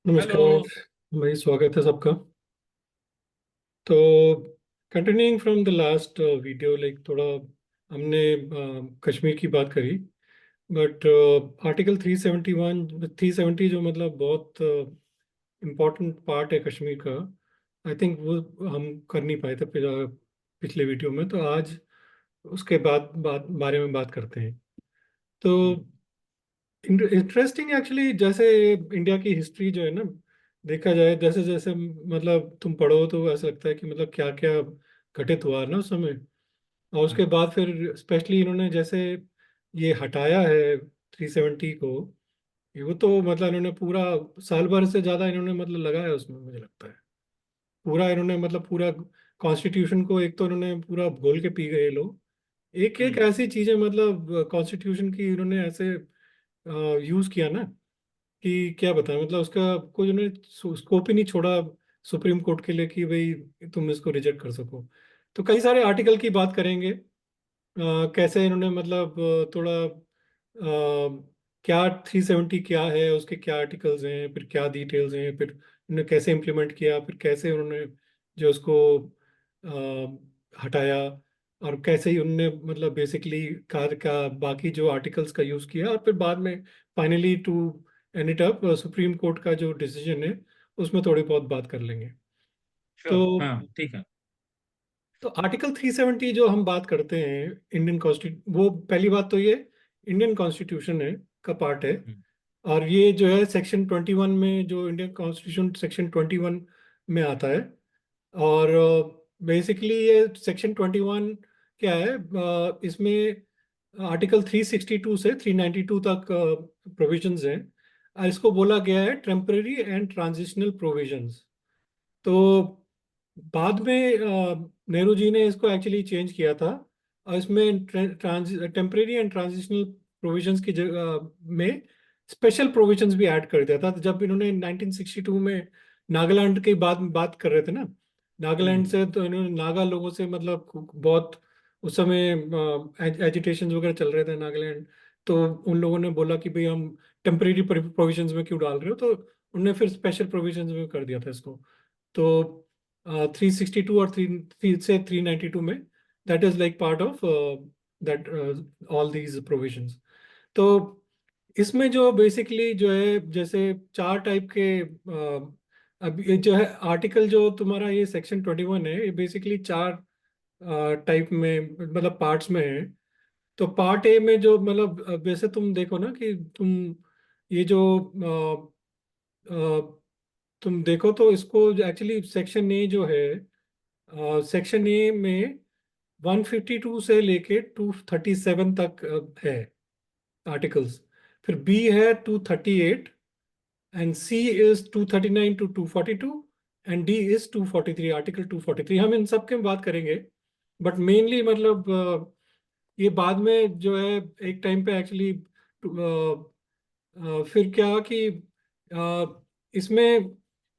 Hello. नमस्कार भाई, स्वागत है सबका। तो continuing from the last video, like थोड़ा हमने कश्मीर की बात करी। बट आर्टिकल 371 370 जो मतलब बहुत इम्पोर्टेंट पार्ट है कश्मीर का, आई थिंक वो हम कर नहीं पाए थे पिछले वीडियो में। तो आज उसके बाद बारे में बात करते हैं। तो हम्म। इंटरेस्टिंग एक्चुअली, जैसे इंडिया की हिस्ट्री जो है ना, देखा जाए जैसे जैसे मतलब तुम पढ़ो तो ऐसा लगता है कि मतलब क्या क्या घटित हुआ ना उस समय। और उसके हाँ। बाद फिर स्पेशली इन्होंने जैसे ये हटाया है 370 को, ये वो तो मतलब इन्होंने पूरा साल भर से ज्यादा इन्होंने मतलब लगाया उसमें, मुझे लगता है। पूरा इन्होंने मतलब पूरा कॉन्स्टिट्यूशन को एक तो इन्होंने पूरा घोल के पी गए ये लोग। एक एक हम्म। ऐसी चीजें मतलब कॉन्स्टिट्यूशन की इन्होंने ऐसे यूज किया ना कि क्या बताएं। मतलब उसका कोई उन्होंने स्कोप ही नहीं छोड़ा सुप्रीम कोर्ट के लिए कि भाई तुम इसको रिजेक्ट कर सको। तो कई सारे आर्टिकल की बात करेंगे। कैसे इन्होंने मतलब थोड़ा क्या 370 क्या है, उसके क्या आर्टिकल्स हैं, फिर क्या डिटेल्स हैं, फिर उन्होंने कैसे इम्प्लीमेंट किया, फिर कैसे उन्होंने जो उसको हटाया, और कैसे ही उनने मतलब बेसिकली कार का बाकी जो आर्टिकल्स का यूज किया, और फिर बाद में finally to end it up supreme court का जो डिसीजन है उसमें थोड़ी बहुत बात कर लेंगे। तो श्योर, हाँ, ठीक है। तो आर्टिकल 370 जो हम बात करते हैं इंडियन कॉन्स्टिट्यूशन, वो पहली बात तो ये इंडियन कॉन्स्टिट्यूशन है का पार्ट है। हम्म। और ये जो है सेक्शन 21 में, जो इंडियन कॉन्स्टिट्यूशन सेक्शन 21 में आता है। और बेसिकली ये सेक्शन 21 क्या है, इसमें आर्टिकल 362 से 392 तक प्रोविजंस हैं। और इसको बोला गया है टेम्पररी एंड ट्रांजिशनल प्रोविजंस। तो बाद में नेहरू जी ने इसको एक्चुअली चेंज किया था, और इसमें टेम्परेरी एंड ट्रांजिशनल प्रोविजंस की जगह में स्पेशल प्रोविजंस भी ऐड कर दिया था। तो जब इन्होंने 1962 में नागालैंड की बात बात कर रहे थे ना, नागालैंड हम्म। से, तो इन्होंने नागा लोगों से मतलब बहुत उस समय एजिटेशन वगैरह चल रहे थे नागालैंड। तो उन लोगों ने बोला कि भाई हम टेम्परेरी प्रोविजंस में क्यों डाल रहे हो, तो उनने फिर स्पेशल प्रोविजंस में कर दिया था इसको। तो 362 और थ्री से 392 में, that is like part of that all these provisions. तो इसमें जो बेसिकली जो है जैसे चार टाइप के अब ये जो है आर्टिकल, जो तुम्हारा ये सेक्शन 21 है, ये बेसिकली चार टाइप में मतलब पार्ट्स में है। तो पार्ट ए में जो मतलब वैसे तुम देखो ना कि तुम ये जो तुम देखो तो इसको एक्चुअली सेक्शन ए जो है, सेक्शन ए में 152 से लेके 237 तक है आर्टिकल्स। फिर बी है 238, and C is 239 to 242, and D is 243, article 243। हम इन सब के बात करेंगे। बट मेनली मतलब ये बाद में जो है एक टाइम पे एक्चुअली फिर क्या कि इसमें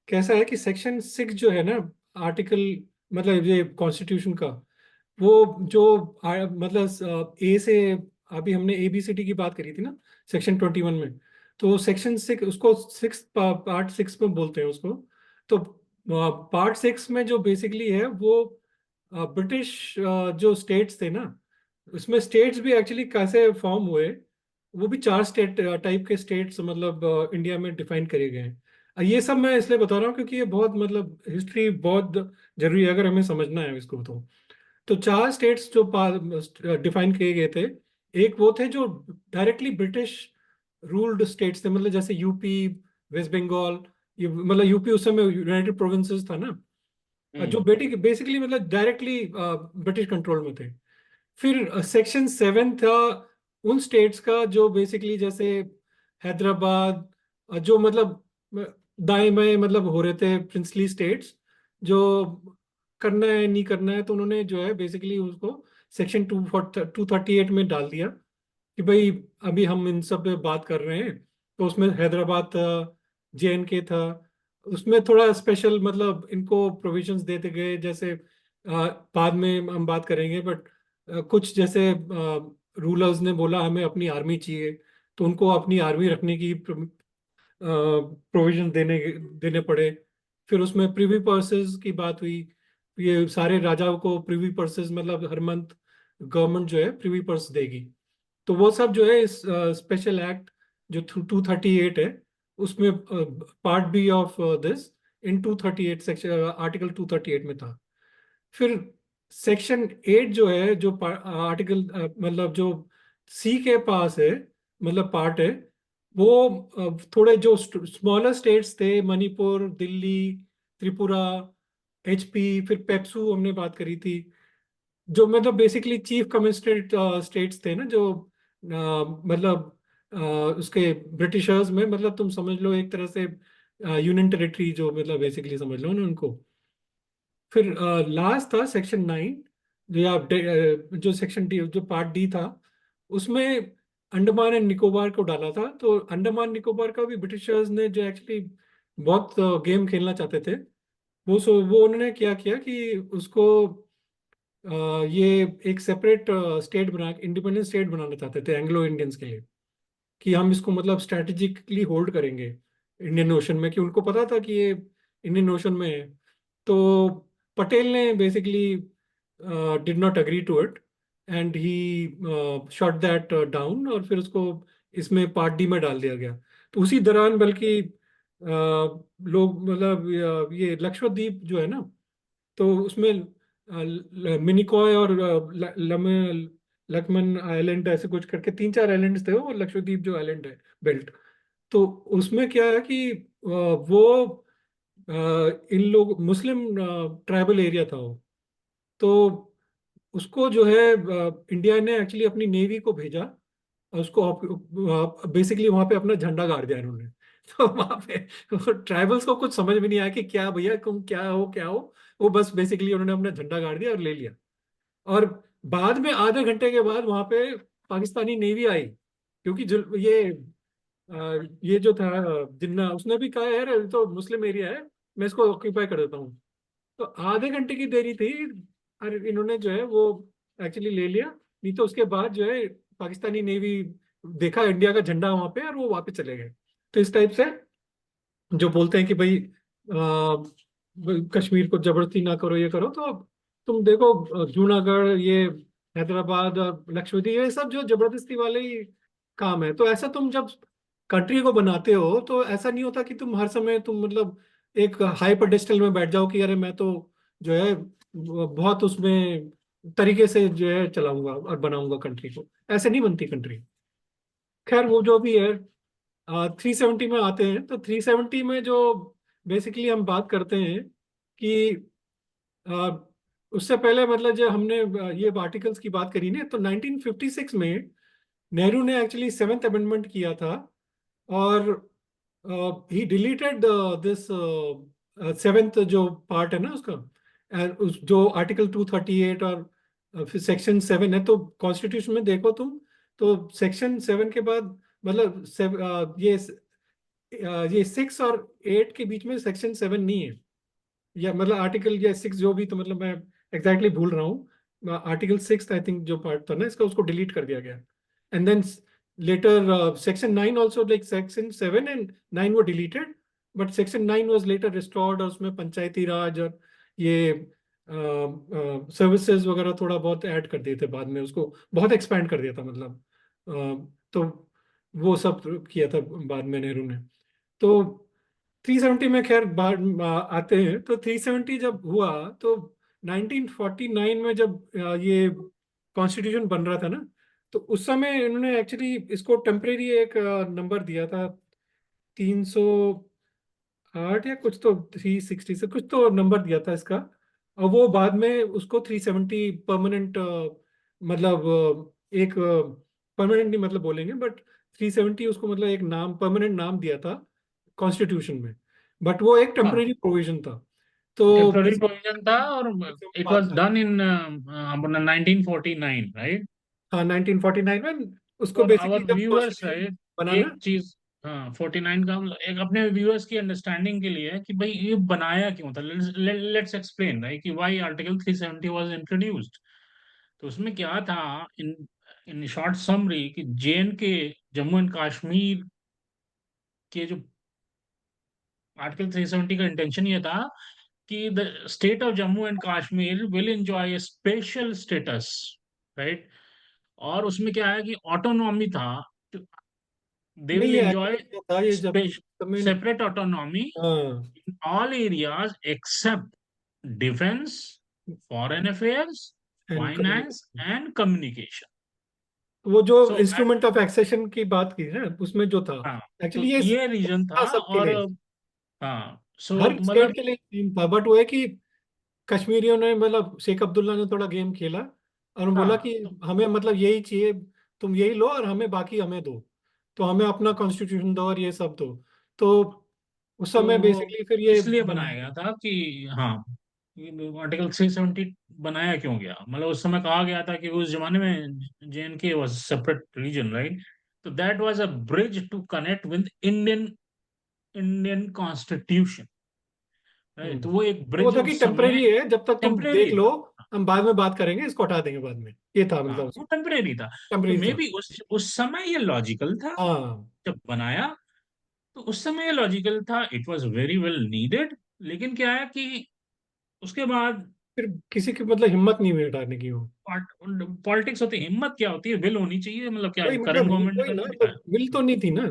कैसा है कि सेक्शन 6 जो है ना, आर्टिकल मतलब ये कॉन्स्टिट्यूशन का, वो जो मतलब ए से, अभी हमने ABCD की बात करी थी ना सेक्शन 21 में। तो सेक्शन 6 उसको सिक्स पार्ट 6 में बोलते हैं उसको। तो पार्ट 6 में जो बेसिकली है वो ब्रिटिश जो स्टेट्स थे ना, उसमें स्टेट्स भी एक्चुअली कैसे फॉर्म हुए, वो भी चार स्टेट टाइप के स्टेट्स मतलब इंडिया में डिफाइन करे गए हैं। ये सब मैं इसलिए बता रहा हूँ क्योंकि ये बहुत मतलब हिस्ट्री बहुत जरूरी है अगर हमें समझना है इसको। तो चार स्टेट्स जो डिफाइन किए गए थे, एक वो थे जो डायरेक्टली ब्रिटिश रूल्ड स्टेट्स थे, मतलब जैसे यूपी, वेस्ट बंगाल। ये मतलब यूपी उस समय यूनाइटेड प्रोविंसेस था ना, जो हम्म। बेटी बेसिकली मतलब डायरेक्टली ब्रिटिश कंट्रोल में थे। फिर सेक्शन 7 था उन स्टेट्स का जो बेसिकली जैसे हैदराबाद, जो मतलब दाएं बाएं मतलब हो रहे थे प्रिंसली स्टेट्स, जो करना है नहीं करना है, तो उन्होंने जो है बेसिकली उसको सेक्शन 238 में डाल दिया कि भाई अभी हम इन सब पे बात कर रहे हैं। तो उसमें हैदराबाद था, JNK था, उसमें थोड़ा स्पेशल मतलब इनको प्रोविजंस देते गए। जैसे बाद में हम बात करेंगे, बट कुछ जैसे रूलर्स ने बोला हमें अपनी आर्मी चाहिए, तो उनको अपनी आर्मी रखने की प्रोविजन देने देने पड़े। फिर उसमें प्रिवी पर्सेस की बात हुई। ये सारे राजाओं को प्रिवी पर्सेस, मतलब हर मंथ गवर्नमेंट जो है प्रिवी पर्स देगी। तो वो सब जो है इस स्पेशल एक्ट जो 238 है उसमें part B of this in 238 section article 238 में था। फिर सेक्शन 8 जो है, जो आर्टिकल मतलब जो सी के पास है, मतलब पार्ट है वो, थोड़े जो स्मॉलर स्टेट्स थे, मणिपुर, दिल्ली, त्रिपुरा, एचपी, फिर पेप्सू हमने बात करी थी, जो मतलब बेसिकली चीफ कमिश्नरेट स्टेट्स थे ना, जो मतलब उसके ब्रिटिशर्स में, मतलब तुम समझ लो एक तरह से यूनियन टेरिटरी, जो मतलब बेसिकली समझ लो ना उनको। फिर लास्ट था सेक्शन 9, जो सेक्शन डी, जो पार्ट डी था, उसमें अंडमान एंड निकोबार को डाला था। तो अंडमान निकोबार का भी ब्रिटिशर्स ने जो एक्चुअली बहुत गेम खेलना चाहते थे, वो उन्होंने क्या किया कि उसको ये एक सेपरेट स्टेट बना, इंडिपेंडेंट स्टेट बनाना चाहते थे एंग्लो इंडियंस के लिए, कि हम इसको मतलब स्ट्रैटेजिकली होल्ड करेंगे इंडियन ओशन में, कि उनको पता था कि ये इंडियन ओशन में है। तो पटेल ने basically did not agree to it, and he shot that down, और फिर उसको इसमें पार्ट डी में डाल दिया गया। तो उसी दौरान बल्कि लोग मतलब ये लक्षद्वीप जो है ना, तो उसमें मिनिकॉय और लकमन आइलैंड ऐसे कुछ करके 3-4 आइलैंड्स थे, वो लक्षद्वीप जो आइलैंड है बेल्ट। तो उसमें क्या है कि वो इन लोग मुस्लिम ट्राइबल एरिया था वो। तो उसको जो है इंडिया ने एक्चुअली अपनी नेवी को भेजा, और उसको बेसिकली वहां पे अपना झंडा गाड़ दिया इन्होंने। तो वहां पे ट्राइबल्स को कुछ समझ में नहीं आया कि क्या भैया तुम क्या हो क्या हो। वो बस बेसिकली उन्होंने अपना झंडा गाड़ दिया और ले लिया। और बाद में आधे घंटे के बाद वहां पे पाकिस्तानी नेवी आई, क्योंकि ये जो था जिन्ना, उसने भी कहा यार ये तो मुस्लिम एरिया है, मैं इसको ऑक्यूपाई कर देता हूँ। तो आधे घंटे की देरी थी, और इन्होंने जो है वो एक्चुअली ले लिया। नहीं तो उसके बाद जो है पाकिस्तानी नेवी देखा इंडिया का झंडा वहां पे, और वो वापस चले गए। तो इस टाइप से जो बोलते हैं कि भाई कश्मीर को जबरदस्ती ना करो, ये करो, तो तुम देखो जूनागढ़, ये हैदराबाद और लक्षद्वीप, ये सब जो जबरदस्ती वाले ही काम है। तो ऐसा तुम जब कंट्री को बनाते हो तो ऐसा नहीं होता कि तुम हर समय तुम मतलब एक हाई पेडेस्टल में बैठ जाओ कि अरे मैं तो जो है बहुत उसमें तरीके से जो है चलाऊंगा और बनाऊंगा कंट्री को। ऐसे नहीं बनती कंट्री। खैर वो जो भी है, 370 में आते हैं। तो 370 में जो बेसिकली हम बात करते हैं कि आ, उससे पहले मतलब जब हमने ये आर्टिकल्स की बात करी ना, तो 1956 में नेहरू ने एक्चुअली सेवेंथ अमेंडमेंट किया था, और ही डिलीटेड दिस सेवेंथ जो पार्ट है ना उसका, उस जो आर्टिकल 238 और फिर सेक्शन 7 है। तो कॉन्स्टिट्यूशन में देखो तुम, तो सेक्शन 7 के बाद मतलब ये 6 और 8 के बीच में सेक्शन 7 नहीं है, या मतलब आर्टिकल या 6 जो भी, तो मतलब मैं एग्जैक्टली भूल रहा हूँ। आर्टिकल 6 आई थिंक जो पार्ट था ना इसका, उसको डिलीट कर दिया गया। And then later section 9 also, like section 7 and 9 वो deleted, but section 9 was later restored, और उसमें पंचायती राज और ये सर्विसेज वगैरह थोड़ा बहुत ऐड कर दिए थे बाद में, उसको बहुत एक्सपैंड कर दिया था मतलब। तो वो सब किया था बाद में नेहरू ने। तो 370 में खैर आते हैं। तो 370 जब हुआ, तो 1949 में जब ये कॉन्स्टिट्यूशन बन रहा था ना, तो उस समय इन्होंने एक्चुअली इसको टेम्परेरी एक नंबर दिया था, 308 या कुछ, तो 360 से कुछ तो नंबर दिया था इसका। और वो बाद में उसको 370 परमानेंट, मतलब एक परमानेंट नहीं मतलब बोलेंगे, बट 370 उसको मतलब एक नाम, परमानेंट नाम दिया था कॉन्स्टिट्यूशन में। बट वो एक हाँ, टेम्परेरी प्रोविजन था। तो टेम्पररी प्रोविजन था, और इट पास वाज था। Done in 1949, right? हाँ 1949 में उसको फॉर बेसिकली आवर जब व्यूअर्स, कॉन्स्टिट्यूशन राइट, बनाना। एक चीज, हाँ, 49 का एक अपने व्यूअर्स की अंडरस्टैंडिंग के लिए कि भाई ये बनाया क्यों था, लेट्स एक्सप्लेन, राइट, कि व्हाई आर्टिकल 370 वाज इंट्रोड्यूस्ड। तो उसमें क्या था, इन इन शॉर्ट समरी, कि जे एंड के, जम्मू एंड कश्मीर के जो आर्टिकल 370 का इंटेंशन ये था कि the state of Jammu and Kashmir will enjoy special status, right. और उसमें क्या है कि ऑटोनॉमी था, दे नहीं, विल ये एंजॉय एक्चुअली क्या था, ये जब समय। सेपरेट ऑटोनॉमी हाँ। in all areas except defense, foreign affairs, and finance, communication, and communication. वो जो So, इंस्ट्रूमेंट ऑफ एक्सेशन की बात की ना, उसमें जो था, हाँ, तो एक्चुअली ये ये रीजन था था। सबके और लिए, हाँ, सो हर स्टेट मतलब के लिए सेम था, बट वो है कि कश्मीरियों ने, मतलब शेख अब्दुल्ला ने थोड़ा गेम खेला और बोला हाँ, कि हमें मतलब यही चाहिए, तुम यही लो और हमें बाकी हमें दो, तो हमें अपना कॉन्स्टिट्यूशन दो और ये सब दो। तो उस तो समय वो बेसिकली फिर ये इसलिए बना बनाया गया था। था कि हाँ, आर्टिकल 370 बनाया क्यों गया, मतलब उस समय कहा गया था कि उस जमाने में JNK was separate region, right. तो that was a bridge to connect with Indian Indian constitution, right. तो वो एक वो ब्रिज था कि उस समय टेम्परेरी है, जब तक तुम देख टेम्परेरी लो, था। हम बाद में बात करेंगे, इसको हटा देंगे बाद में, ये था हाँ, मतलब वो टेम्परेरी था। तो टेम्परेरी मे था। बी उस समय ये लॉजिकल था हाँ। जब बनाया। तो उस समय ये लॉजिकल था, it was very well needed. लेकिन क्या है कि उसके बाद फिर किसी की मतलब हिम्मत नहीं हुई हटाने की वो। पॉलिटिक्स होती है, हिम्मत क्या होती है, विल होनी चाहिए, मतलब क्या वही करंट मतलब, गवर्नमेंट ने वही कर ना, नहीं तो दिखाया। विल तो नहीं थी ना।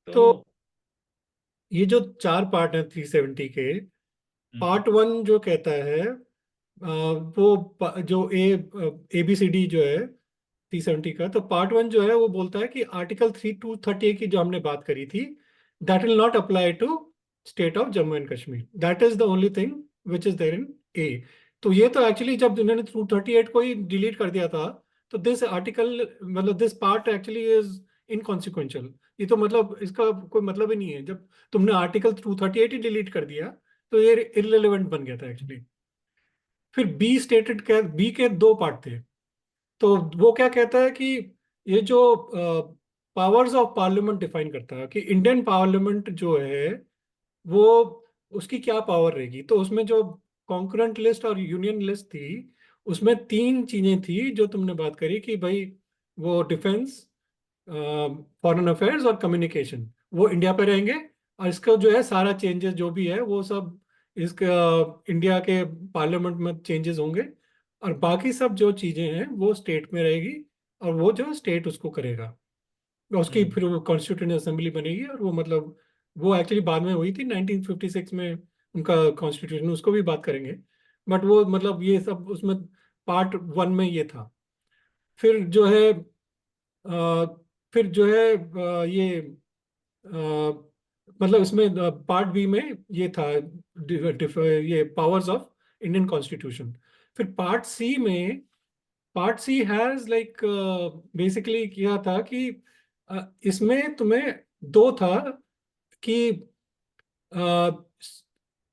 तो तो ये जो चार पार्ट है 370 के, हम्म, पार्ट वन जो कहता है, वो जो ABCD जो है 370 का, तो पार्ट वन जो है वो बोलता है कि आर्टिकल 3238 की जो हमने बात करी थी, that will not apply to state of Jammu and Kashmir, that is the only thing which is there in a. तो ये तो एक्चुअली जब इन्होंने 238 को ही डिलीट कर दिया था, तो दिस आर्टिकल, मतलब this part actually is inconsequential. ये तो मतलब इसका कोई मतलब ही नहीं है, जब तुमने आर्टिकल 238 ही डिलीट कर दिया, तो ये इररिलेवेंट बन गया था एक्चुअली। फिर बी के दो पार्ट थे। तो वो क्या कहता है कि ये जो पावर्स ऑफ पार्लियामेंट डिफाइन करता है कि इंडियन पार्लियामेंट जो है वो, उसकी क्या पावर रहेगी। तो उसमें जो कॉन्करेंट लिस्ट और यूनियन लिस्ट थी, उसमें तीन चीजें थी जो तुमने बात करी कि भाई वो डिफेंस, फॉरेन अफेयर्स और कम्युनिकेशन, वो इंडिया पे रहेंगे। और इसका जो है सारा चेंजेस जो भी है वो सब इसका इंडिया के पार्लियामेंट में चेंजेस होंगे, और बाकी सब जो चीजें हैं वो स्टेट में रहेगी, और वो जो स्टेट उसको करेगा। और उसकी हम्म, फिर वो कॉन्स्टिट्यूंट असेंबली बनेगी, और वो मतलब वो एक्चुअली बाद में हुई थी 1956 में उनका कॉन्स्टिट्यूशन, उसको भी बात करेंगे। बट वो मतलब ये सब उसमें पार्ट वन में ये था। फिर जो है फिर जो है ये मतलब इसमें पार्ट बी में ये था, ये पावर्स ऑफ इंडियन कॉन्स्टिट्यूशन। फिर part C has like basically क्या था कि इसमें तुम्हें दो था कि अ,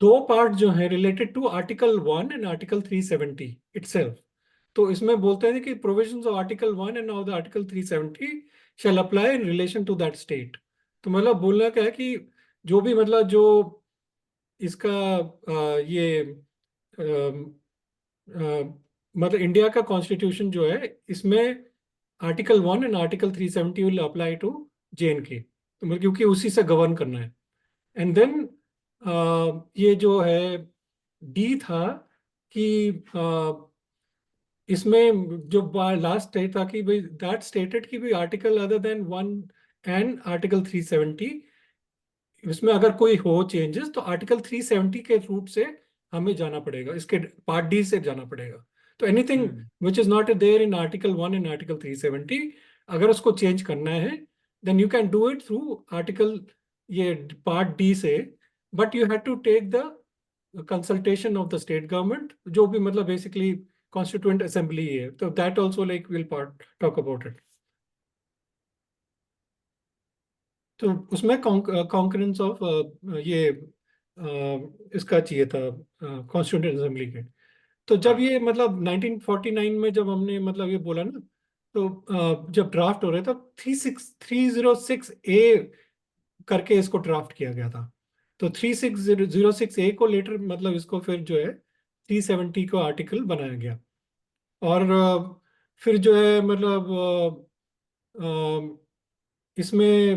दो पार्ट जो है related to article 1 and article 370 itself. तो इसमें बोलते हैं कि provisions of article 1 and of the article 370 shall apply in relation to that state. तो मतलब बोलना क्या है कि जो भी मतलब जो इसका ये मतलब इंडिया का कॉन्स्टिट्यूशन जो है, इसमें article 1 and article 370 will apply to JNK, तो मतलब क्योंकि उसी से गवर्न करना है। एंड देन ये जो है डी था कि इसमें जो लास्ट स्टेट था कि भाई दैट स्टेटेड कि भाई article other than 1 and article 370, इसमें अगर कोई हो चेंजेस तो आर्टिकल 370 के रूट से हमें जाना पड़ेगा, इसके पार्ट डी से जाना पड़ेगा। तो anything hmm, which is not there in article 1 and article 370, अगर उसको चेंज करना है, then you can do it through article ये पार्ट डी से। But you have to take the consultation of the state government, जो भी मतलब basically constituent assembly है, तो that also like will part talk about it. तो उसमें concurrence of ये इसका चाहिए था कॉन्स्टिट्यूंट असेंबली के। तो जब हाँ, ये मतलब 1949 में जब हमने मतलब ये बोला ना, तो जब ड्राफ्ट हो रहे तब 306A करके इसको ड्राफ्ट किया गया था। तो 3606A को लेटर मतलब इसको फिर जो है 370 को आर्टिकल बनाया गया। और फिर जो है मतलब इसमें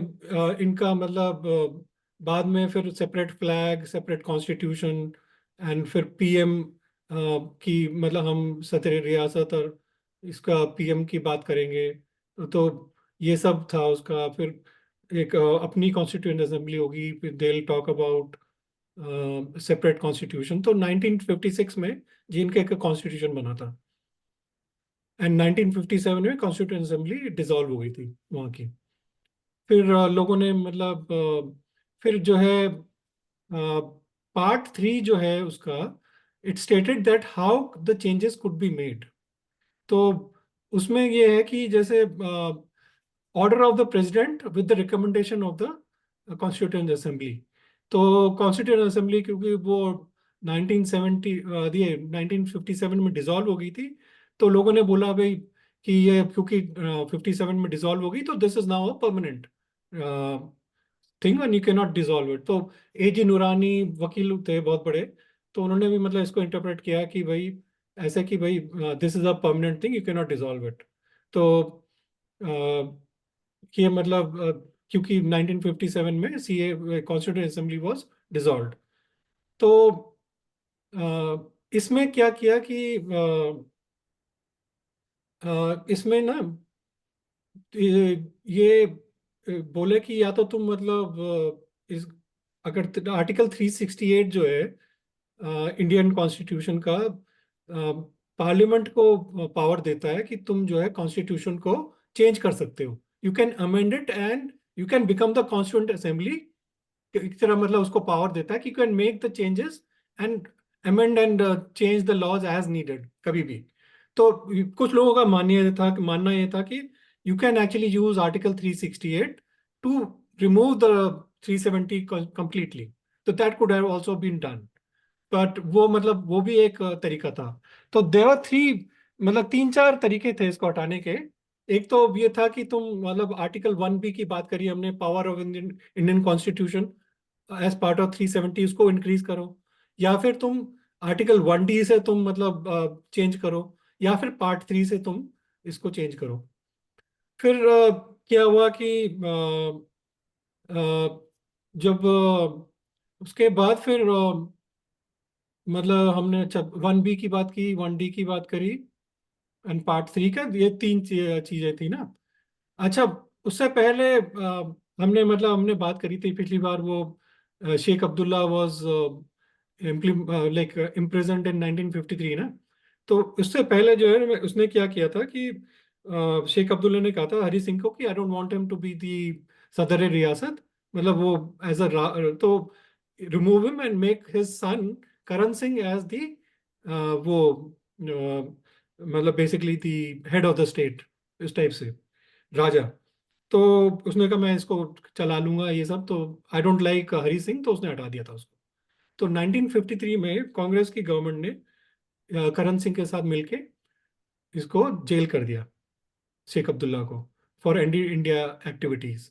इनका मतलब बाद में फिर separate flag, separate constitution, and फिर पीएम की मतलब हम सदर रियासत और इसका पीएम की बात करेंगे। तो ये सब था उसका। फिर एक अपनी कॉन्स्टिट्यूएंट असेंबली होगी, फिर they will talk about separate constitution. तो 1956 में जीएनके का कॉन्स्टिट्यूशन बना था, एंड 1957 में कॉन्स्टिट्यूएंट असेंबली डिसॉल्व हो गई थी वहाँ की। फिर लोगों ने मतलब फिर जो है पार्ट 3 जो है उसका, it stated that how the changes could be made. तो उसमें ये है कि जैसे order of the president with the recommendation of the constituent assembly. तो कॉन्स्टिट्यूएंट असेंबली क्योंकि वो 1970 ये 1957 में डिसॉल्व हो गई थी, तो लोगों ने बोला भाई कि ये क्योंकि 57 में डिसॉल्व हो गई तो this is now a permanent thing and you can not dissolve it. तो एजी नूरानी वकील थे बहुत बड़े, तो उन्होंने भी मतलब इसको इंटरप्रेट किया कि भाई ऐसे कि भाई this is a permanent thing, you can not dissolve it. तो ये मतलब क्योंकि 1957 में CA constituent assembly was dissolved. तो इसमें क्या किया कि इसमें ना ये बोले कि या तो तुम मतलब इस अगर आर्टिकल 368 जो है इंडियन कॉन्स्टिट्यूशन का, पार्लियामेंट को पावर देता है कि तुम जो है कॉन्स्टिट्यूशन को चेंज कर सकते हो। You can amend it and you can become the constituent assembly. एक तरह मतलब उसको पावर देता है कि you can make the changes and amend and change the laws as needed कभी भी। तो कुछ लोगों का मानना ये था कि you can actually use article 368 to remove the 370 completely. तो that could have also been done, but वो मतलब वो भी एक तरीका था। तो देवर थ्री, मतलब तीन चार तरीके थे इसको हटाने के। एक तो ये था कि तुम मतलब आर्टिकल 1B की बात करी हमने, power of Indian Indian constitution as part of 370 उसको इंक्रीज करो, या फिर तुम आर्टिकल 1D से तुम मतलब चेंज करो, या फिर पार्ट 3 से तुम इसको चेंज करो। फिर क्या हुआ कि जब उसके बाद फिर मतलब हमने अच्छा 1B की बात की, 1D की बात करी, एंड पार्ट 3 का, ये तीन चीजें थी ना। अच्छा, उससे पहले हमने मतलब हमने बात करी थी पिछली बार, वो Sheikh Abdullah was like imprisoned in 1953 ना। तो उससे पहले जो है उसने क्या किया था कि शेख अब्दुल्ला ने कहा था हरी सिंह को कि I don't want him to be the Sadar Riyasat, मतलब वो एज अ, तो remove him and make his son Karan Singh as the वो मतलब basically the head of the state, इस टाइप से, राजा। तो उसने कहा मैं इसको चला लूंगा ये सब, तो I don't like Hari Singh, तो उसने हटा दिया था उसको। तो 1953 में कांग्रेस की गवर्नमेंट ने करण सिंह के साथ मिलके इसको जेल कर दिया, शेख अब्दुल्ला को, फॉर एंटी इंडिया एक्टिविटीज।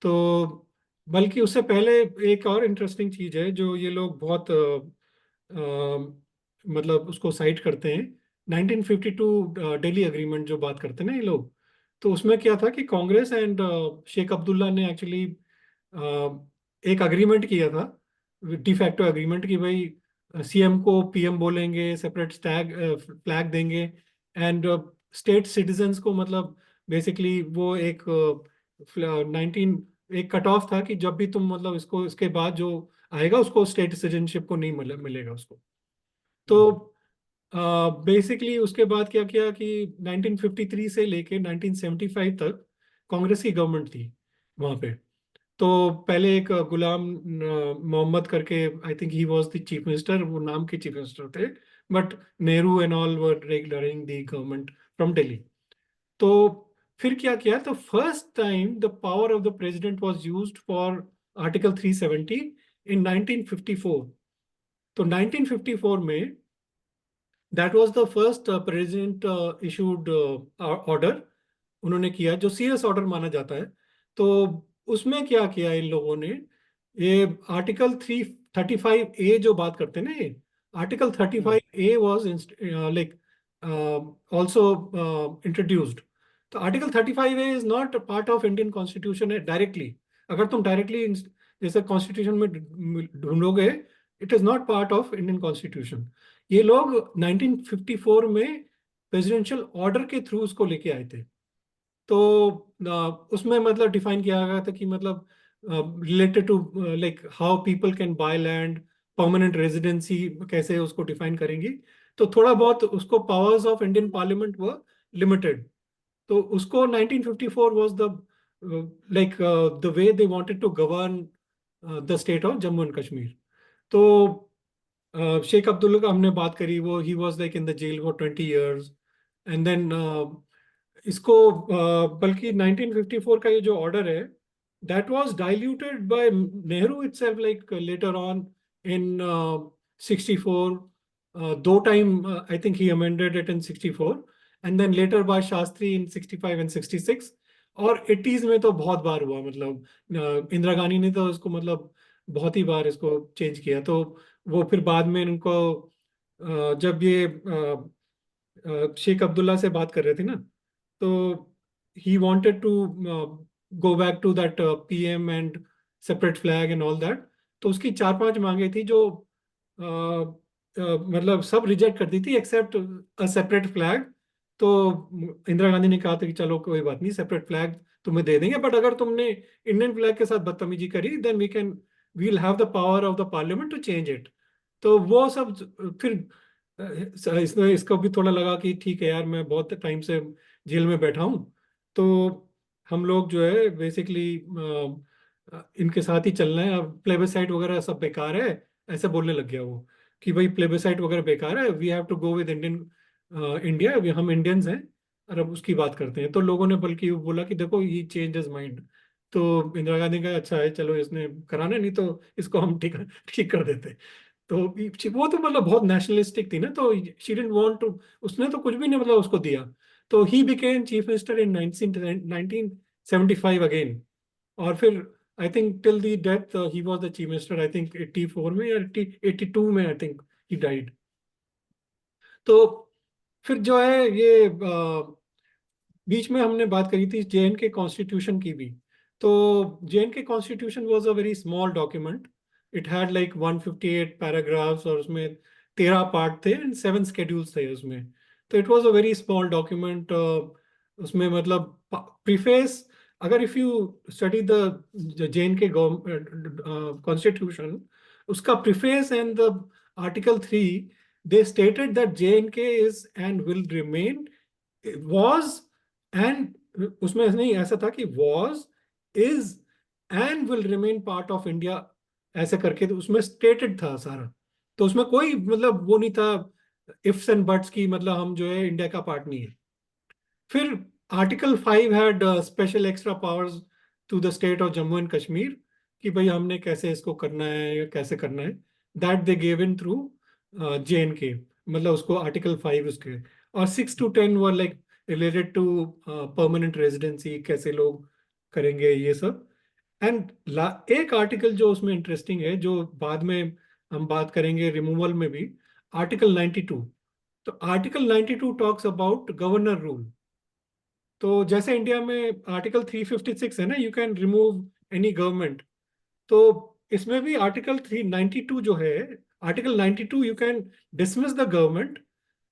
तो बल्कि उससे पहले एक और इंटरेस्टिंग चीज है जो ये लोग बहुत मतलब उसको साइट करते हैं, 1952 दिल्ली अग्रीमेंट जो बात करते हैं ना ये लोग। तो उसमें क्या था कि कांग्रेस एंड शेख अब्दुल्ला ने एक्चुअली एक अग्रीमेंट किया था, डिफैक्टो अग्रीमेंट, कि भाई सीएम को पीएम बोलेंगे, सेपरेट फ्लैग देंगे, एंड स्टेट सिटीजन्स को मतलब बेसिकली वो एक 19 एक कट ऑफ था कि जब भी तुम मतलब इसको इसके बाद जो आएगा उसको स्टेट सिटीजनशिप को नहीं मिलेगा उसको। तो हम्म। बेसिकली उसके बाद क्या किया कि 1953 से लेके 1975 तक कांग्रेस की गवर्नमेंट थी वहां पे। तो पहले एक गुलाम मोहम्मद करके, आई think he was the chief minister, वो नाम के चीफ मिनिस्टर थे, but Nehru and all were running the government from Delhi. तो फिर क्या किया, तो first time the power of the president was used for article 370 इन 1954। तो 1954 में that was the first president issued order उन्होंने किया, जो सीरियस ऑर्डर माना जाता है। तो उसमें क्या किया इन लोगों ने, ये आर्टिकल 335A जो बात करते हैं ना, ये article hmm. 35A was like also introduced. तो article 35A is not part of Indian constitution है डायरेक्टली। अगर तुम डायरेक्टली जैसे कॉन्स्टिट्यूशन में ढूंढोगे, it is not part of Indian constitution. ये लोग 1954 में प्रेसिडेंशियल ऑर्डर के थ्रू उसको लेके आए थे। तो उसमें मतलब डिफाइन किया गया था कि मतलब related to like how people can buy land, permanent residency कैसे उसको डिफाइन करेंगी। तो थोड़ा बहुत उसको powers of Indian parliament were limited. तो उसको 1954 was the like the way they wanted to govern the state of Jammu and Kashmir. तो शेख अब्दुल्ला का हमने बात करी, वो ही was like in the jail for 20 years। And then इसको बल्कि 1954 का ये जो ऑर्डर है, that was diluted by Nehru itself like later on in 64। दो time I think he amended it in 64, and then later by Shastri in 65 and 66। और 80s में तो बहुत बार हुआ, मतलब इंदिरा गांधी ने तो इसको मतलब बहुत ही बार इसको चेंज किया। तो वो फिर बाद में इनको जब ये शेख अब्दुल्ला से बात कर रहे थे ना, तो he wanted to go back to that PM and separate flag and all that. तो उसकी चार पांच मांगे थी जो मतलब सब रिजेक्ट कर दी थी एक्सेप्ट अ सेपरेट फ्लैग। तो इंदिरा गांधी ने कहा था कि चलो कोई बात नहीं, सेपरेट फ्लैग तुम्हें दे देंगे, बट अगर तुमने इंडियन फ्लैग के साथ बदतमीजी करी then we'll have the power of the parliament to change it. तो वो सब फिर इसमें इसको भी थोड़ा लगा कि ठीक है यार, मैं बहुत टाइम से जेल में बैठा हूँ, तो हम लोग जो है बेसिकली इनके साथ ही चलना है। अब प्लेबिसाइट वगैरह सब बेकार है, ऐसे बोलने लग गया वो कि भाई प्लेबिसाइट वगैरह बेकार है, we have to go with Indian India, हम इंडियंस हैं और अब उसकी बात करते हैं। तो लोगों ने बल्कि बोला कि देखो ये चेंज इज माइंड। तो इंदिरा गांधी का अच्छा है, चलो इसने कराना, नहीं तो इसको हम ठीक ठीक कर देते। तो वो तो मतलब बहुत नेशनलिस्टिक थी ना, तो शी डिडंट वांट टू, उसने तो कुछ भी नहीं मतलब उसको दिया। तो he became chief minister in 1975 again. और फिर I think till the death he was the chief minister, I think 84 में या 82 में, आई थिंक ही डाइड। तो फिर जो है ये बीच में हमने बात करी थी जेएन के कॉन्स्टिट्यूशन की भी। तो JN K constitution was a very small document. It had like 158 paragraphs और उसमें 13 पार्ट थे एंड 7 स्केड्यूल्स थे उसमें। तो it was a very small document. उसमें मतलब प्रीफेस, अगर if you study the J N K constitution, उसका preface and the article 3, they stated that JNK is and will remain, was and उसमें नहीं ऐसा था कि was, is and will remain part of India, ऐसे करके तो उसमें स्टेटेड था सारा। तो उसमें कोई मतलब वो नहीं था इफ्स एंड बट्स की, मतलब हम जो है इंडिया का पार्ट नहीं है। फिर article 5 had special extra powers to the state of Jammu and Kashmir, कि भाई हमने कैसे इसको करना है या कैसे करना है, that they gave in through JNK, मतलब उसको आर्टिकल 5 उसके। और 6 to 10 were like related to permanent residency, कैसे लोग करेंगे ये सब। एंड एक आर्टिकल जो उसमें इंटरेस्टिंग है, जो बाद में हम बात करेंगे रिमूवल में भी, आर्टिकल 92। तो article 92 talks about governor rule. तो जैसे इंडिया में आर्टिकल 356 है ना, you can remove any government. तो इसमें भी आर्टिकल 392 जो है, article 92 you can dismiss the government,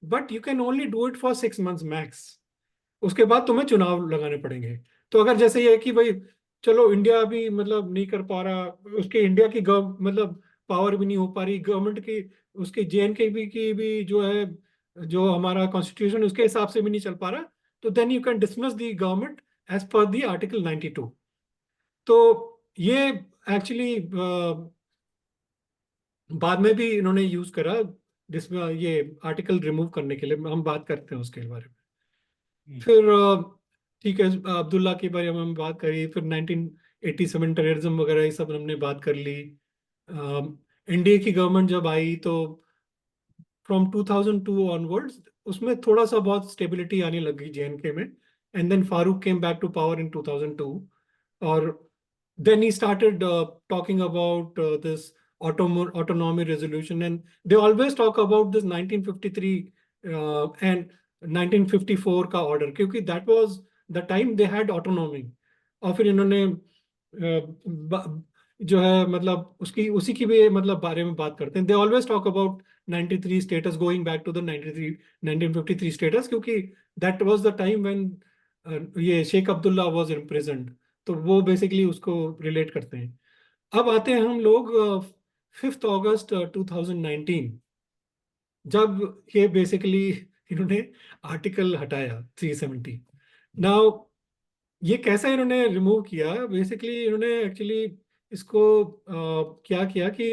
but you can only do it for 6 months max. उसके बाद तुम्हें चुनाव लगाने पड़ेंगे। तो अगर जैसे ये है कि भाई चलो इंडिया भी मतलब नहीं कर पा रहा, उसके इंडिया की मतलब पावर भी नहीं हो पा रही गवर्नमेंट की, उसकी JNK की भी जो है, जो हमारा कॉन्स्टिट्यूशन उसके हिसाब से भी नहीं चल पा रहा, तो then you can dismiss the government as per the article 92। तो ये एक्चुअली बाद में भी इन्होंने यूज करा जिसमें ये आर्टिकल रिमूव करने के लिए, हम बात करते हैं उसके बारे में। हम्म। फिर ठीक है, अब्दुल्ला के बारे में हम बात करी, फिर 1987 टेररिज्म वगैरह ये सब हमने बात कर ली। एनडीए की गवर्नमेंट जब आई तो फ्रॉम 2002 ऑनवर्ड्स उसमें थोड़ा सा बहुत स्टेबिलिटी आने लगी JNK में। And then Farooq came back to power in 2002। और then he started talking about this autonomy resolution, and they always talk about this 1953 and 1954 का order, क्योंकि that was the time they had autonomy। और फिर इन्होंने जो है मतलब उसकी उसी की भी मतलब बारे में बात करते हैं। They always talk about 93 status, going back to the 93 1953 status, क्योंकि that was the time when ये शेख अब्दुल्ला वाज इम्प्रिजन्ड। तो वो बेसिकली उसको रिलेट करते हैं। अब आते हैं हम लोग 5 अगस्त 2019, जब ये बेसिकली इन्होंने आर्टिकल हटाया 370। नाउ ये कैसे इन्होंने रिमूव किया, बेसिकली इन्होंने एक्चुअली इसको क्या किया कि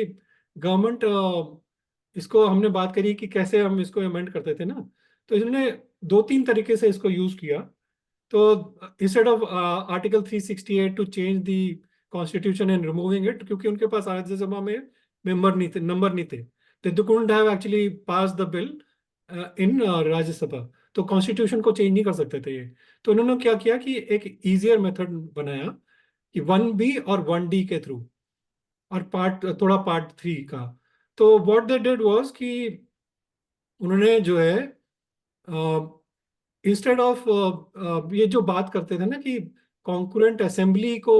गवर्नमेंट, इसको हमने बात करी कि कैसे हम इसको अमेंड करते थे ना, तो इन्होंने दो तीन तरीके से इसको यूज किया। तो instead of article 368 to change the constitution and removing it, क्योंकि उनके पास राज्यसभा में नंबर नहीं थे, they couldn't have actually pass the bill in Rajya Sabha. तो कॉन्स्टिट्यूशन को चेंज नहीं कर सकते थे ये। तो उन्होंने क्या किया कि एक इजियर मेथड बनाया कि 1B और 1D के थ्रू, और पार्ट 3 का। तो व्हाट दे डिड वाज कि उन्होंने जो है इंस्टेड ऑफ ये जो बात करते थे ना कि कॉन्करेंट असेंबली को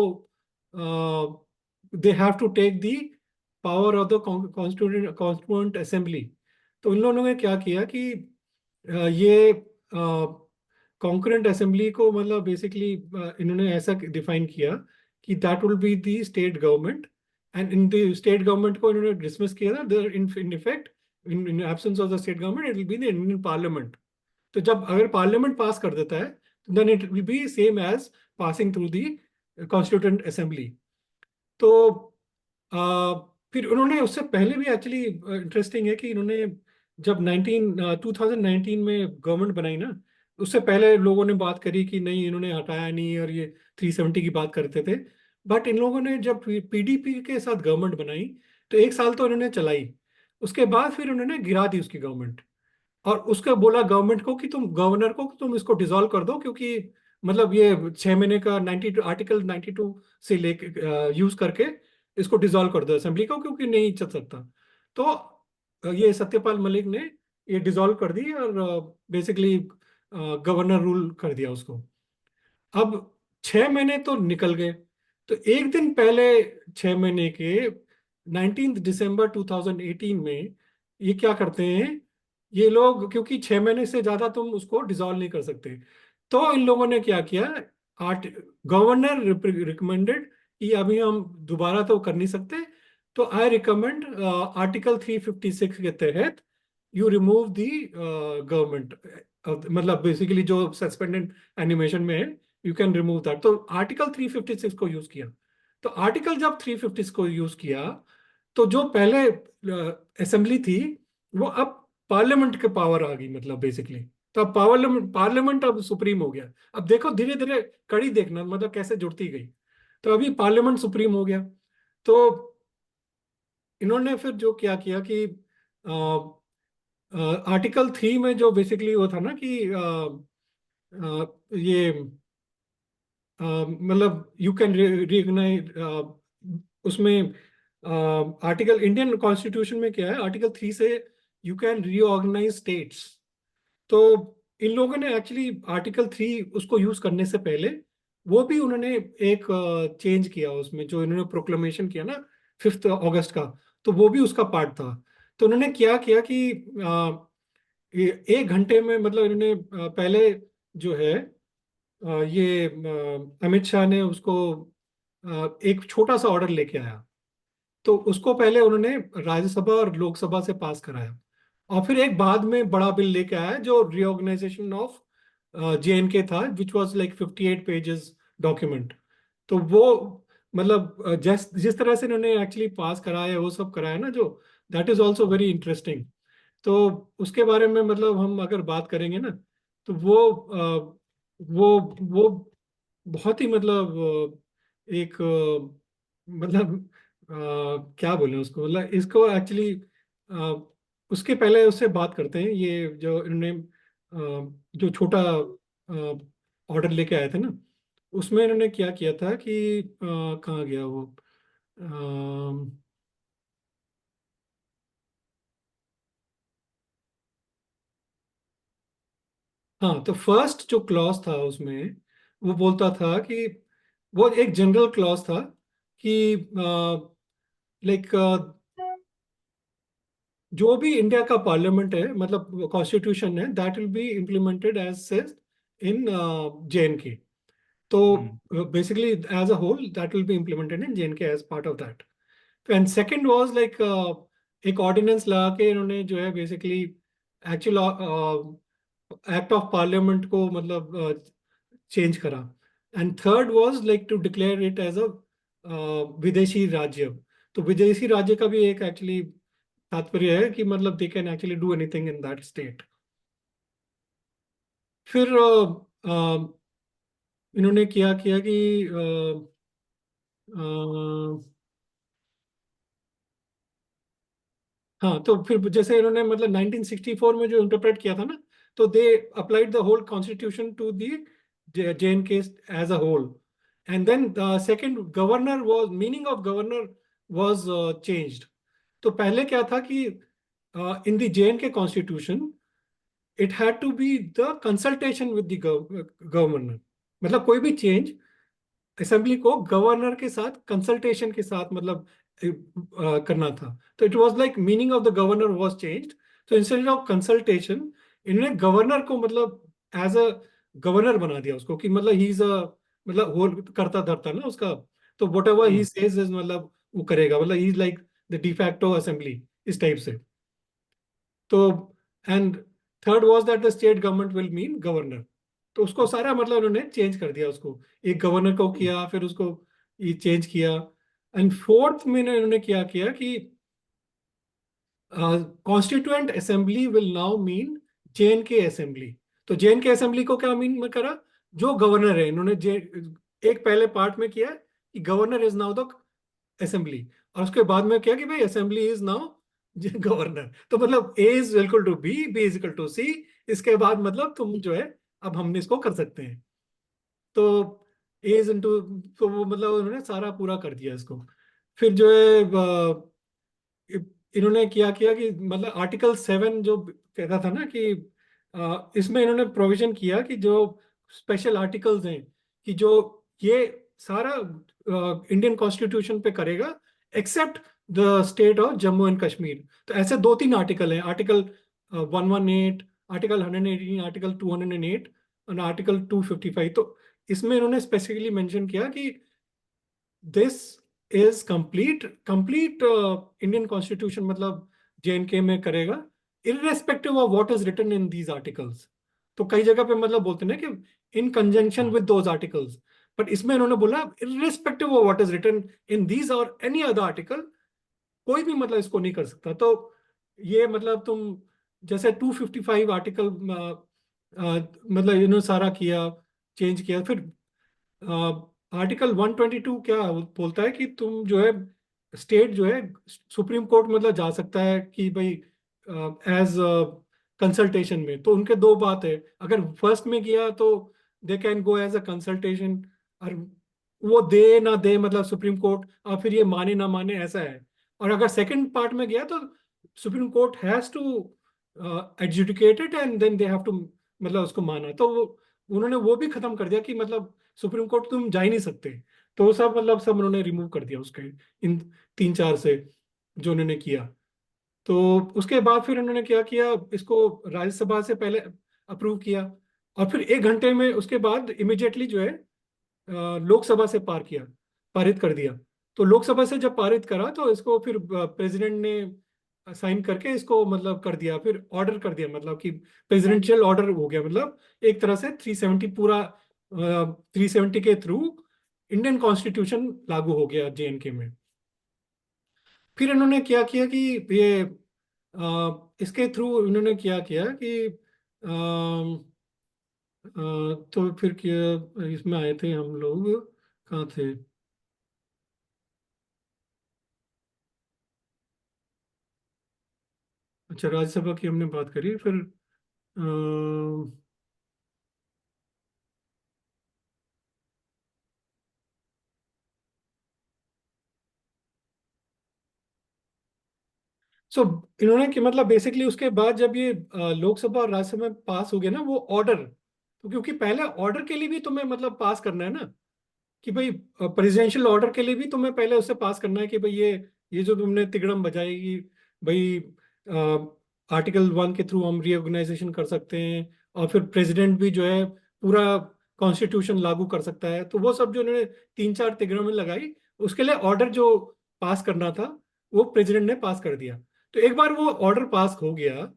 they have to take the power of the constituent assembly. तो इन लोगों ने क्या किया कि ये कॉन्करेंट असेंबली को मतलब बेसिकली इन्होंने ऐसा डिफाइन किया कि that will be the state government, and in the state government को इन्होंने डिसमिस किया था, in effect in absence of the state government it will be the Indian parliament. तो जब अगर पार्लियामेंट पास कर देता है, then it will be same as passing through the constituent assembly. तो फिर उन्होंने उससे पहले भी एक्चुअली इंटरेस्टिंग है कि इन्होंने जब 2019 में गवर्नमेंट बनाई ना, उससे पहले लोगों ने बात करी कि नहीं इन्होंने हटाया नहीं और ये 370 की बात करते थे। बट इन लोगों ने जब PDP के साथ गवर्नमेंट बनाई, तो एक साल तो इन्होंने चलाई, उसके बाद फिर उन्होंने गिरा दी उसकी गवर्नमेंट। और उसका बोला गवर्नमेंट को कि तुम गवर्नर को कि तुम इसको डिसॉल्व कर दो, क्योंकि मतलब ये 6 महीने का 92 आर्टिकल 92 से लेके यूज करके इसको डिसॉल्व कर दो असेंबली को, क्योंकि नहीं चल सकता। तो ये सत्यपाल मलिक ने ये डिसॉल्व कर दी और बेसिकली गवर्नर रूल कर दिया उसको। अब 6 महीने तो निकल गए, तो एक दिन पहले 6 महीने के 19 दिसंबर 2018 में ये क्या करते हैं ये लोग, क्योंकि 6 महीने से ज्यादा तुम उसको डिसॉल्व नहीं कर सकते, तो इन लोगों ने क्या किया, आर्ट गवर्नर रिकमेंडेड कि अभी हम दोबारा तो कर नहीं सकते, तो आई रिकमेंड आर्टिकल 356 के तहत यू रिमूव दी गवर्नमेंट, मतलब बेसिकली जो सस्पेंडेड एनिमेशन में है, यू कैन रिमूव दैट। तो आर्टिकल 356 को यूज किया। तो आर्टिकल जब 356 को यूज किया, तो जो पहले असेंबली थी वो अब पार्लियामेंट के पावर आ गई, मतलब बेसिकली। तो अब पार्लियामेंट पार्लियामेंट अब सुप्रीम हो गया। अब देखो धीरे धीरे कड़ी देखना मतलब कैसे जुड़ती गई। तो अभी पार्लियामेंट सुप्रीम हो गया। तो इन्होंने फिर जो क्या किया कि आर्टिकल 3 में जो बेसिकली वो था ना कि ये मतलब यू कैन रिकॉग्नाइज, उसमें आर्टिकल इंडियन कॉन्स्टिट्यूशन में क्या है, आर्टिकल 3 से यू कैन रीऑर्गेनाइज स्टेट्स। तो इन लोगों ने एक्चुअली आर्टिकल 3 उसको यूज करने से पहले वो भी उन्होंने एक चेंज किया उसमें, जो इन्होंने प्रोक्लेमेशन किया ना 5 अगस्त का, तो वो भी उसका पार्ट था। तो उन्होंने क्या किया कि एक घंटे में मतलब इन्होंने पहले जो है ये अमित शाह ने उसको एक छोटा सा ऑर्डर लेके आया। तो उसको पहले उन्होंने राज्यसभा और लोकसभा से पास कराया, और फिर एक बाद में बड़ा बिल लेके आया जो रिऑर्गेनाइजेशन ऑफ JNK था, which was like 58 pages document. तो वो मतलब जिस जिस तरह से इन्होंने एक्चुअली पास कराया वो सब कराया ना, जो that is also very interesting. तो उसके बारे में मतलब हम अगर बात करेंगे ना, तो वो बहुत ही मतलब एक मतलब क्या बोले उसको, मतलब इसको एक्चुअली उसके पहले उससे बात करते हैं। ये जो इन्होंने जो छोटा ऑर्डर लेके आए थे ना, उसमें इन्होंने क्या किया था कि कहाँ गया वो, हाँ, तो फर्स्ट जो क्लॉज था उसमें वो बोलता था कि वो एक जनरल क्लॉज था कि लाइक जो भी इंडिया का पार्लियामेंट है, मतलब कॉन्स्टिट्यूशन है, that will be implemented as says in JNK. तो हम्म। Basically as a whole that will be implemented in JNK as part of that. And second was like एक ऑर्डिनेंस लगा के इन्होंने जो है basically actual act of parliament को मतलब चेंज करा. And third was like to declare it as a विदेशी राज्य. तो विदेशी राज्य का भी एक एक्चुअली तात्पर्य है कि मतलब they can actually do anything in that state. फिर इन्होंने किया किया कि हाँ, तो फिर जैसे इन्होंने मतलब 1964 में जो इंटरप्रेट किया था ना, तो they applied the whole constitution to the JNK as a whole. And then second, governor was meaning of governor was changed. तो पहले क्या था कि in the JNK constitution it had to be the consultation with the governor. मतलब कोई भी change assembly को governor के साथ कंसल्टेशन के साथ मतलब करना था. तो it was like meaning of the governor was changed. तो इंस्टेड ऑफ कंसल्टेशन इन्होंने गवर्नर को मतलब एज अ गवर्नर बना दिया उसको, कि मतलब ही इज अ मतलब होल करता धरता ना उसका. तो what ever he hmm. Says is मतलब वो करेगा, मतलब he is like the de facto assembly, इस टाइप से. तो and third was that the state government will mean governor. तो उसको सारा मतलब उन्होंने चेंज कर दिया उसको, एक गवर्नर को हम्म। किया, फिर उसको ये चेंज किया. एंड फोर्थ में इन्होंने क्या किया कि constituent assembly will now mean JNK assembly. तो JNK असेंबली को क्या मीन में करा, जो गवर्नर है. इन्होंने एक पहले पार्ट में किया कि governor is now the assembly, और उसके बाद में क्या कि भाई असेंबली इज नाउ गवर्नर. तो मतलब A is equal to B is equal to C. इसके बाद मतलब तुम जो है अब हम इसको कर सकते हैं. तो A इज इंटू, तो वो मतलब उन्होंने सारा पूरा कर दिया इसको. फिर जो है इन्होंने किया किया कि मतलब आर्टिकल 7 जो कहता था ना कि इसमें इन्होंने प्रोविजन किया कि जो स्पेशल आर्टिकल्स हैं, कि जो ये सारा इंडियन कॉन्स्टिट्यूशन पे करेगा except the state of Jammu and Kashmir. तो ऐसे 2-3 आर्टिकल हैं, आर्टिकल 118, आर्टिकल 118, आर्टिकल 208 और आर्टिकल 255. तो इसमें इन्होंने स्पेसिफिकली मेंशन किया कि this is complete complete Indian constitution मतलब JNK में करेगा, irrespective of what is written in these articles. तो कई जगह पे मतलब बोलते हैं ना कि इन कंजंक्शन हाँ। विद दोज आर्टिकल्स, बट इसमें इन्होंने बोला irrespective of what is written in these और एनी अदर आर्टिकल, कोई भी मतलब इसको नहीं कर सकता. तो ये मतलब तुम जैसे 255 आर्टिकल मतलब इन्होंने सारा किया, चेंज किया. फिर आर्टिकल 122 क्या बोलता है कि तुम जो है स्टेट जो है सुप्रीम कोर्ट मतलब जा सकता है कि भाई एज कंसल्टेशन में. तो उनके दो बात है, अगर फर्स्ट में किया तो they can go as a consultation, और वो दे ना दे मतलब सुप्रीम कोर्ट, और फिर ये माने ना माने ऐसा है. और अगर सेकंड पार्ट में गया तो supreme court has to adjudicate it and then they have to मतलब उसको माना. तो उन्होंने वो भी खत्म कर दिया कि मतलब सुप्रीम कोर्ट तुम जा ही नहीं सकते. तो वो सब मतलब सब उन्होंने रिमूव कर दिया उसके, इन 3-4 से जो उन्होंने किया. तो उसके बाद फिर उन्होंने क्या किया, इसको राज्यसभा से पहले अप्रूव किया, और फिर 1 घंटे में उसके बाद इमिडिएटली जो है लोकसभा से पारित कर दिया. तो लोकसभा से जब पारित करा तो इसको फिर प्रेसिडेंट ने साइन करके इसको मतलब कर दिया, फिर ऑर्डर कर दिया, मतलब कि प्रेसिडेंशियल ऑर्डर हो गया. मतलब एक तरह से 370 पूरा 370 के थ्रू इंडियन कॉन्स्टिट्यूशन लागू हो गया JNK में. फिर इन्होंने क्या किया कि ये इसके थ्रू इन्होंने क्या किया कि तो फिर क्या इसमें आए थे हम लोग, कहाँ थे. अच्छा, राज्यसभा की हमने बात करी. फिर सो इन्होंने कि मतलब बेसिकली उसके बाद जब ये लोकसभा और राज्यसभा में पास हो गया ना वो ऑर्डर, तो क्योंकि पहले ऑर्डर के लिए भी तुम्हें मतलब पास करना है ना. कि भाई प्रेसिडेंशियल ऑर्डर के लिए भी तुम्हें पहले उससे पास करना है कि भाई ये जो तुमने तिकड़म बजाई कि भाई आर्टिकल 1 के थ्रू हम रीऑर्गेनाइजेशन कर सकते हैं, और फिर प्रेसिडेंट भी जो है पूरा कॉन्स्टिट्यूशन लागू कर सकता है, तो वो सब जो उन्होंने 3-4 तिकड़में लगाई, उसके लिए ऑर्डर जो पास करना था वो प्रेसिडेंट ने पास कर दिया। तो एक बार वो ऑर्डर पास हो गया,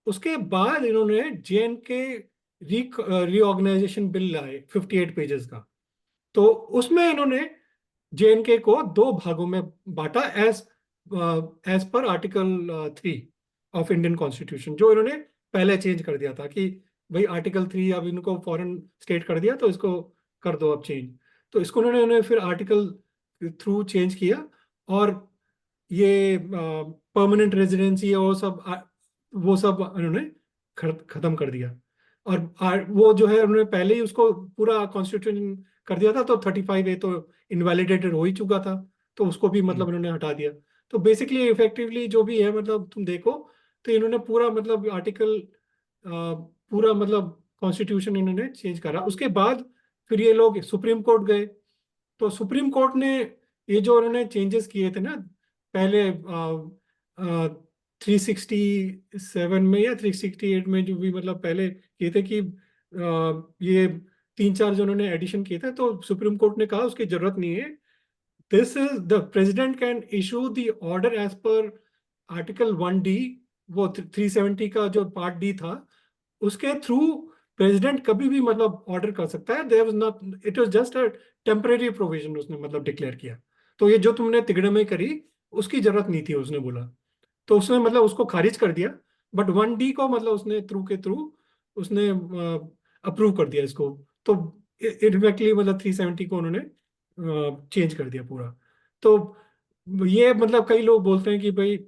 उसके बाद इन्होंने जेएन के रीऑर्गेनाइजेशन बिल लाए 58 पेजेस का। तो उसमें इन्होंने जेएनके को दो भागों में बांटा, as as per article 3 of Indian constitution, जो इन्होंने पहले चेंज कर दिया था कि भाई आर्टिकल 3 अब इनको फॉरेन स्टेट कर दिया, तो इसको कर दो अब चेंज। तो इसको उन्होंने फिर आर्टिकल थ्रू चेंज किया, और ये परमानेंट रेजिडेंसी वो सब उन्होंने खत्म कर दिया। और वो जो है उन्होंने पहले ही उसको पूरा कॉन्स्टिट्यूशन कर दिया था, तो 35A तो इनवैलिडेटेड हो ही चुका था, तो उसको भी मतलब हम्म, इन्होंने हटा दिया। तो बेसिकली इफेक्टिवली जो भी है, मतलब तुम देखो, तो इन्होंने पूरा मतलब आर्टिकल पूरा मतलब कॉन्स्टिट्यूशन इन्होंने चेंज करा। उसके बाद फिर ये लोग सुप्रीम कोर्ट गए, तो सुप्रीम कोर्ट ने ये जो उन्होंने चेंजेस किए थे ना पहले 367 में या 368 में, जो भी मतलब पहले किए थे कि ये 3-4 जो उन्होंने एडिशन किए थे, तो सुप्रीम कोर्ट ने कहा उसकी जरूरत नहीं है। This is the president can issue the order as per article 1D, वो 370 का जो पार्ट डी था, उसके थ्रू प्रेसिडेंट कभी भी मतलब ऑर्डर कर सकता है। There was not, it was just a temporary provision उसने मतलब डिक्लेयर किया। तो ये जो तुमने तिगड़े में करी, उसकी जरूरत नहीं थी उसने बोला, तो उसने मतलब उसको खारिज कर दिया। बट 1D को मतलब उसने थ्रू के थ्रू उसने अप्रूव कर दिया इसको। तो इनफैक्टली मतलब 370 को उन्होंने चेंज कर दिया पूरा। तो ये मतलब कई लोग बोलते हैं कि भाई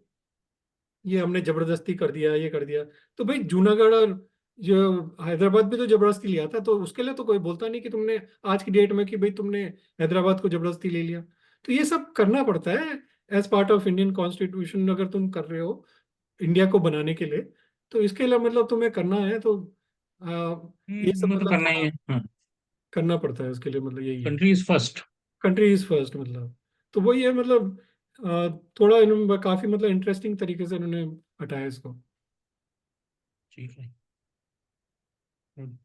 ये हमने जबरदस्ती कर दिया, ये कर दिया। तो भाई जूनागढ़ और जो हैदराबाद भी तो जबरदस्ती लिया था, तो उसके लिए तो कोई बोलता नहीं कि तुमने आज की डेट में कि भाई तुमने हैदराबाद को जबरदस्ती ले लिया। तो ये सब करना पड़ता है as part of Indian constitution, अगर तुम कर रहे हो इंडिया को बनाने के लिए, तो इसके लिए मतलब तुम्हें करना है, तो ये सब वो तो मतलब करना ही है। हाँ, करना पड़ता है उसके लिए, मतलब यही है। Country is first. Country is first मतलब। तो वही है मतलब थोड़ा इन्होंने काफी मतलब इंटरेस्टिंग तरीके से इन्होंने हटाया इसको। ठीक है। हम्म,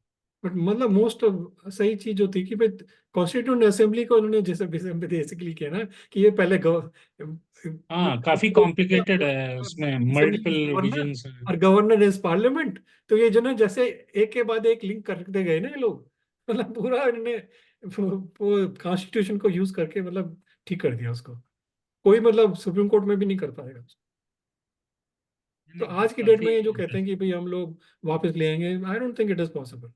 बट मतलब मोस्ट सही चीज जो थी कि भाई कॉन्स्टिट्यूंट असेंबली को उन्होंने जैसे बेसिकली किया ना, कि ये पहले हाँ, काफी कॉम्प्लिकेटेड है, उसमें assembly multiple is governor, visions हैं। और गवर्नर इज पार्लियामेंट। तो ये जो ना जैसे एक के बाद एक लिंक करते गए ना ये लोग, मतलब पूरा इन्होंने वो कॉन्स्टिट्यूशन को यूज करके मतलब ठीक कर दिया उसको। कोई मतलब सुप्रीम कोर्ट में भी नहीं कर पाएगा। तो नहीं, आज की डेट काफी। में ये जो कहते हैं कि भाई हम लोग वापस ले आएंगे, I don't think it is possible.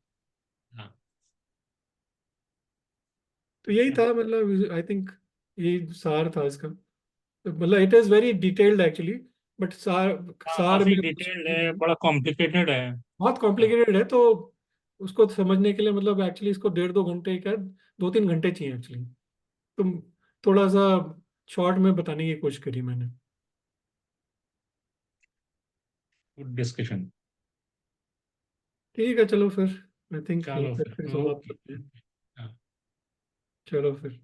हाँ, तो यही था मतलब, आई थिंक ये सार था इसका। तो मतलब it is very detailed actually, but सार हाँ, सार काफी में कुछ डिटेल्ड है, बड़ा कॉम्प्लिकेटेड है। बहुत हाँ, कॉम्प्लिकेटेड है। तो उसको समझने के लिए मतलब एक्चुअली इसको 1.5-2 घंटे का, 2-3 घंटे चाहिए एक्चुअली। तो थोड़ा सा शॉर्ट में बताने की कोशिश करी मैंने। Good discussion. ठीक है चलो फिर, आई थिंक यहीं चलो पे फिर, फिर समाप्त ओके। करते हैं। हाँ। चलो फिर।